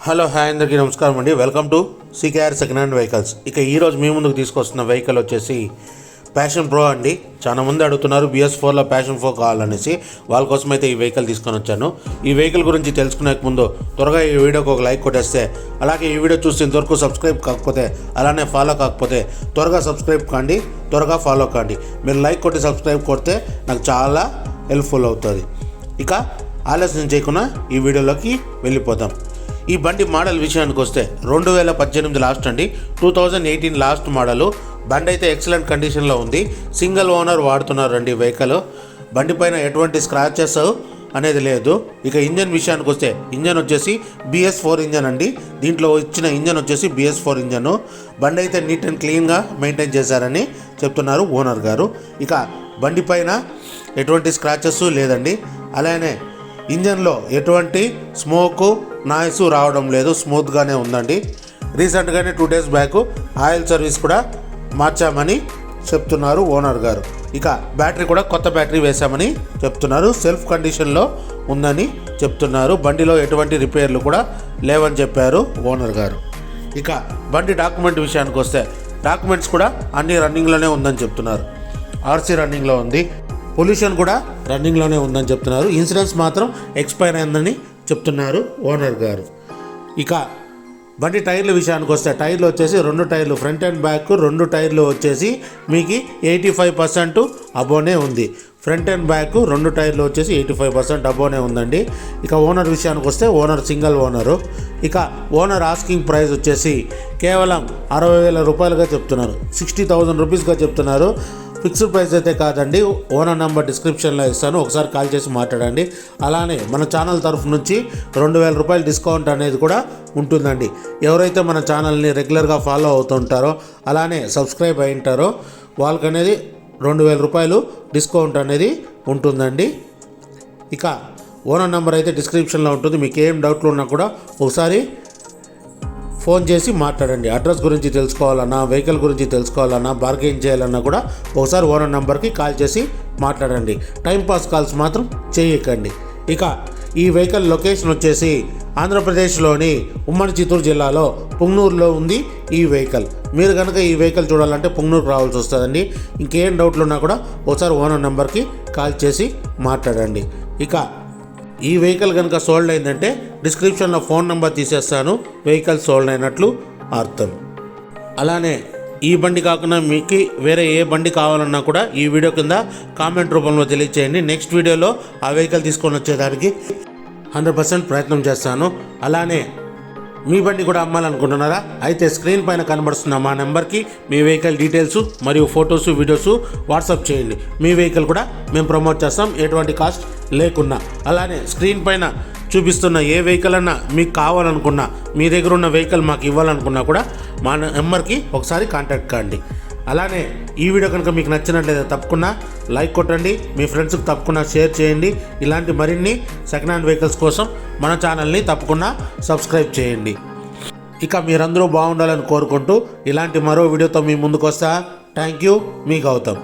Hello hi అందరికీ నమస్కారం అండి. Welcome to CKR second hand vehicles. ఇక ఈరోజు మీ ముందుకు తీసుకొస్తున్న వెహికల్ వచ్చేసి ప్యాషన్ ప్రో అండి. చాలా మంది అడుగుతున్నారు BS4లో ప్యాషన్ ప్రో కావాలనేసి, వాళ్ళ కోసం అయితే ఈ వెహికల్ తీసుకొని వచ్చాను. ఈ వెహికల్ గురించి తెలుసుకునే ముందు త్వరగా ఈ వీడియోకి ఒక లైక్ కొట్టేస్తే, అలాగే ఈ వీడియో చూసి ఇంతవరకు సబ్స్క్రైబ్ కాకపోతే, అలానే ఫాలో కాకపోతే త్వరగా సబ్స్క్రైబ్ కాండి, త్వరగా ఫాలో కాండి. మీరు లైక్ కొట్టి సబ్స్క్రైబ్ కొడితే నాకు చాలా హెల్ప్ఫుల్ అవుతుంది. ఇక ఆలస్యం చేయకుండా ఈ వీడియోలోకి వెళ్ళిపోతాం. ఈ బండి మోడల్ విషయానికి వస్తే 2018 లాస్ట్ అండి, 2018 లాస్ట్ మోడలు. బండి అయితే ఎక్సలెంట్ కండిషన్లో ఉంది. సింగిల్ ఓనర్ వాడుతున్నారండి వెహికల్. బండి పైన ఎటువంటి స్క్రాచెస్ అనేది లేదు. ఇక ఇంజన్ విషయానికి వస్తే ఇంజన్ వచ్చేసి BS4 ఇంజన్ అండి. దీంట్లో ఇచ్చిన ఇంజన్ వచ్చేసి BS4 ఇంజను. బండి అయితే నీట్ అండ్ క్లీన్గా మెయింటైన్ చేశారని చెప్తున్నారు ఓనర్ గారు. ఇక బండి పైన ఎటువంటి స్క్రాచెస్ లేదండి. అలానే ఇంజన్లో ఎటువంటి స్మోకు నాయిస్ రావడం లేదు, స్మూత్గానే ఉందండి. రీసెంట్గానే 2 days బ్యాక్ ఆయిల్ సర్వీస్ కూడా మార్చామని చెప్తున్నారు ఓనర్ గారు. ఇక బ్యాటరీ కూడా కొత్త బ్యాటరీ వేశామని చెప్తున్నారు. సెల్ఫ్ కండిషన్లో ఉందని చెప్తున్నారు. బండిలో ఎటువంటి రిపేర్లు కూడా లేవని చెప్పారు ఓనర్ గారు. ఇక బండి డాక్యుమెంట్ విషయానికి వస్తే డాక్యుమెంట్స్ కూడా అన్ని రన్నింగ్లోనే ఉందని చెప్తున్నారు. RC రన్నింగ్లో ఉంది, పొల్యూషన్ కూడా రన్నింగ్లోనే ఉందని చెప్తున్నారు. ఇన్సూరెన్స్ మాత్రం ఎక్స్పైర్ అయిందని చెప్తున్నారు ఓనర్ గారు. ఇక బండి టైర్ల విషయానికి వస్తే టైర్లు వచ్చేసి 2 టైర్లు ఫ్రంట్ అండ్ బ్యాక్ 2 టైర్లు వచ్చేసి మీకు 85% అబోనే ఉంది. ఫ్రంట్ అండ్ బ్యాక్ 2 టైర్లు వచ్చేసి 85% అబోనే ఉందండి. ఇక ఓనర్ విషయానికి వస్తే ఓనర్ సింగిల్ ఓనరు. ఇక ఓనర్ ఆస్కింగ్ ప్రైస్ వచ్చేసి కేవలం 60,000 రూపాయలుగా చెప్తున్నారు, 60,000 రూపీస్గా చెప్తున్నారు. ఫిక్స్డ్ ప్రైస్ అయితే కాదండి. ఓనర్ నెంబర్ డిస్క్రిప్షన్లో ఇస్తాను, ఒకసారి కాల్ చేసి మాట్లాడండి. అలానే మన ఛానల్ తరఫు నుంచి 2,000 రూపాయలు డిస్కౌంట్ అనేది కూడా ఉంటుందండి. ఎవరైతే మన ఛానల్ని రెగ్యులర్గా ఫాలో అవుతుంటారో, అలానే సబ్స్క్రైబ్ అయి ఉంటారో వాళ్ళకనేది 2,000 రూపాయలు డిస్కౌంట్ అనేది ఉంటుందండి. ఇక ఓనర్ నెంబర్ అయితే డిస్క్రిప్షన్లో ఉంటుంది. మీకు ఏం డౌట్లు ఉన్నా కూడా ఒకసారి ఫోన్ చేసి మాట్లాడండి. అడ్రస్ గురించి తెలుసుకోవాలన్నా, వెహికల్ గురించి తెలుసుకోవాలన్నా, బార్గెయిన్ చేయాలన్నా కూడా ఒకసారి ఓనర్ నెంబర్కి కాల్ చేసి మాట్లాడండి. టైంపాస్ కాల్స్ మాత్రం చేయకండి. ఇక ఈ వెహికల్ లొకేషన్ వచ్చేసి ఆంధ్రప్రదేశ్లోని ఉమ్మడి చిత్తూరు జిల్లాలో పుంగనూరులో ఉంది ఈ వెహికల్. మీరు కనుక ఈ వెహికల్ చూడాలంటే పుంగనూరుకు రావాల్సి వస్తుందండి. ఇంకేం డౌట్లు ఉన్నా కూడా ఒకసారి ఓనర్ నెంబర్కి కాల్ చేసి మాట్లాడండి. ఇక ఈ వెహికల్ కనుక సోల్డ్ అయిందంటే డిస్క్రిప్షన్లో ఫోన్ నెంబర్ తీసేస్తాను, వెహికల్ సోల్డ్ అయినట్లు అర్థం. అలానే ఈ బండి కాకుండా మీకు వేరే ఏ బండి కావాలన్నా కూడా ఈ వీడియో కింద కామెంట్ రూపంలో తెలియచేయండి. నెక్స్ట్ వీడియోలో ఆ వెహికల్ తీసుకొని వచ్చేదానికి 100% ప్రయత్నం చేస్తాను. అలానే మీ బండి కూడా అమ్మాలనుకుంటున్నారా? అయితే స్క్రీన్ పైన కనబడుతున్న మా నెంబర్కి మీ వెహికల్ డీటెయిల్స్ మరియు ఫొటోస్ వీడియోస్ వాట్సాప్ చేయండి. మీ వెహికల్ కూడా మేము ప్రమోట్ చేస్తాం ఎటువంటి కాస్ట్ లేకున్నా. అలానే స్క్రీన్ పైన చూపిస్తున్న ఏ వెహికల్ అన్నా మీకు కావాలనుకున్నా, మీ దగ్గర ఉన్న వెహికల్ మాకు ఇవ్వాలనుకున్నా కూడా మా నెంబర్కి ఒకసారి కాంటాక్ట్ కాండి. అలానే ఈ వీడియో కనుక మీకు నచ్చినట్లయితే తప్పకుండా లైక్ కొట్టండి, మీ ఫ్రెండ్స్కి తప్పకుండా షేర్ చేయండి. ఇలాంటి మరిన్ని సెకండ్ హ్యాండ్ వెహికల్స్ కోసం మన ఛానల్ని తప్పకుండా సబ్స్క్రైబ్ చేయండి. ఇక మీరందరూ బాగుండాలని కోరుకుంటూ ఇలాంటి మరో వీడియోతో మీ ముందుకు వస్తా. థ్యాంక్ యూ, మీ గౌతమ్.